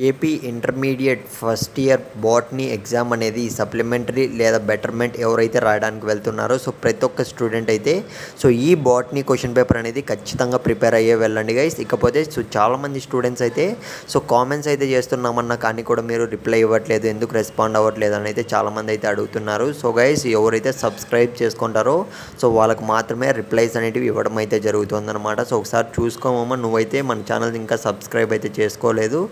AP intermediate first year botany exam అనేది supplementary లేదా betterment ఎవరైతే రాయడానికి వెళ్తున్నారో ప్రతి ఒక్క స్టూడెంట్ అయితే ఈ బాటనీ క్వశ్చన్ పేపర్ అనేది ఖచ్చితంగా ప్రిపేర్ అయ్యే వెళ్ళండి గైస్. ఇకపోతే చాలామంది స్టూడెంట్స్ అయితే కామెంట్స్ అయితే చేస్తున్నామన్నా కానీ కూడా మీరు రిప్లై ఇవ్వట్లేదు, ఎందుకు రెస్పాండ్ అవ్వట్లేదు అని అయితే చాలామంది అయితే అడుగుతున్నారు. గైస్ ఎవరైతే సబ్స్క్రైబ్ చేసుకుంటారో వాళ్ళకు మాత్రమే రిప్లైస్ అనేటివి ఇవ్వడం అయితే జరుగుతుందన్నమాట. ఒకసారి చూసుకోమమ్మా, నువ్వైతే మన ఛానల్ ఇంకా సబ్స్క్రైబ్ అయితే చేసుకోలేదు.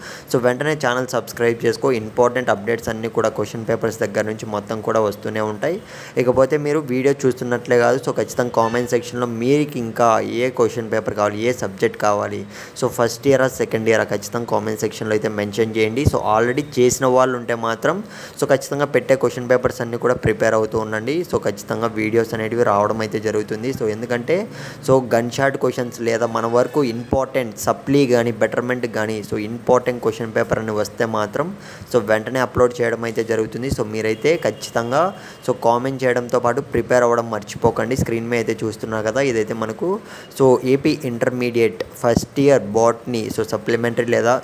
వెంటనే ఛానల్ సబ్స్క్రైబ్ చేసుకో. ఇంపార్టెంట్ అప్డేట్స్ అన్నీ కూడా క్వశ్చన్ పేపర్స్ దగ్గర నుంచి మొత్తం కూడా వస్తూనే ఉంటాయి. ఇకపోతే మీరు వీడియో చూస్తున్నట్లే కాదు, ఖచ్చితంగా కామెంట్ సెక్షన్లో మీకు ఇంకా ఏ క్వశ్చన్ పేపర్ కావాలి, ఏ సబ్జెక్ట్ కావాలి, ఫస్ట్ ఇయరా సెకండ్ ఇయరా ఖచ్చితంగా కామెంట్ సెక్షన్లో అయితే మెన్షన్ చేయండి. ఆల్రెడీ చేసిన వాళ్ళు ఉంటే మాత్రం ఖచ్చితంగా పెట్టే క్వశ్చన్ పేపర్స్ అన్నీ కూడా ప్రిపేర్ అవుతూ ఉండండి. ఖచ్చితంగా వీడియోస్ అనేటివి రావడం అయితే జరుగుతుంది. ఎందుకంటే గన్ షాట్ క్వశ్చన్స్ లేదా మన వరకు ఇంపార్టెంట్ సప్లీ కానీ బెటర్మెంట్ కానీ ఇంపార్టెంట్ క్వశ్చన్ పేపర్ అని వస్తే మాత్రం వెంటనే అప్లోడ్ చేయడం అయితే జరుగుతుంది. మీరైతే ఖచ్చితంగా కామెంట్ చేయడంతో పాటు ప్రిపేర్ అవ్వడం మర్చిపోకండి. స్క్రీన్ మీద అయితే చూస్తున్నారు కదా, ఇదైతే మనకు AP intermediate first year botany supplementary లేదా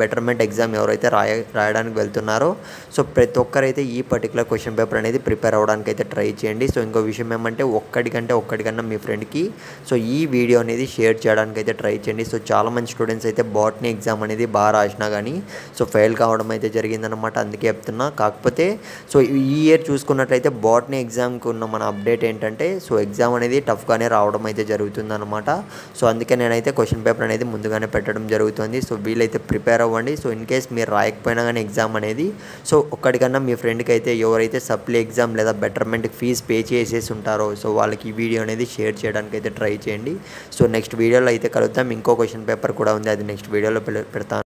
బెటర్మెంట్ ఎగ్జామ్ ఎవరైతే రాయడానికి వెళ్తున్నారో ప్రతి ఒక్కరైతే ఈ పర్టికులర్ క్వశ్చన్ పేపర్ అనేది ప్రిపేర్ అవ్వడానికి అయితే ట్రై చేయండి. ఇంకో విషయం ఏమంటే ఒక్కడికన్నా మీ ఫ్రెండ్కి ఈ వీడియో అనేది షేర్ చేయడానికి అయితే ట్రై చేయండి. చాలామంది స్టూడెంట్స్ అయితే బాటనీ ఎగ్జామ్ అనేది బాగా రాసినా కానీ ఫెయిల్ కావడం అయితే జరిగిందనమాట. అందుకే చెప్తున్నా. కాకపోతే ఈ ఇయర్ చూసుకున్నట్లయితే బాటనీ ఎగ్జామ్కి ఉన్న మన అప్డేట్ ఏంటంటే ఎగ్జామ్ అనేది టఫ్గానే రావడం అయితే జరుగుతుందన్నమాట. అందుకే నేనైతే క్వశ్చన్ పేపర్ అనేది ముందుగానే పెట్టడం జరుగుతుంది. వీలైతే ప్రిపేర్ అవ్వండి. ఇన్ కేస్ మీరు రాయకపోయినా కానీ ఎగ్జామ్ అనేది ఒక్కడికన్నా మీ ఫ్రెండ్కి అయితే ఎవరైతే సప్లీ ఎగ్జామ్ లేదా బెటర్మెంట్కి ఫీజు పే చేసేసి ఉంటారో వాళ్ళకి ఈ వీడియో అనేది షేర్ చేయడానికి అయితే ట్రై చేయండి. నెక్స్ట్ వీడియోలో అయితే కలుద్దాం. ఇంకో క్వశ్చన్ పేపర్ కూడా ఉంది, అది నెక్స్ట్ వీడియోలో పెడతాను.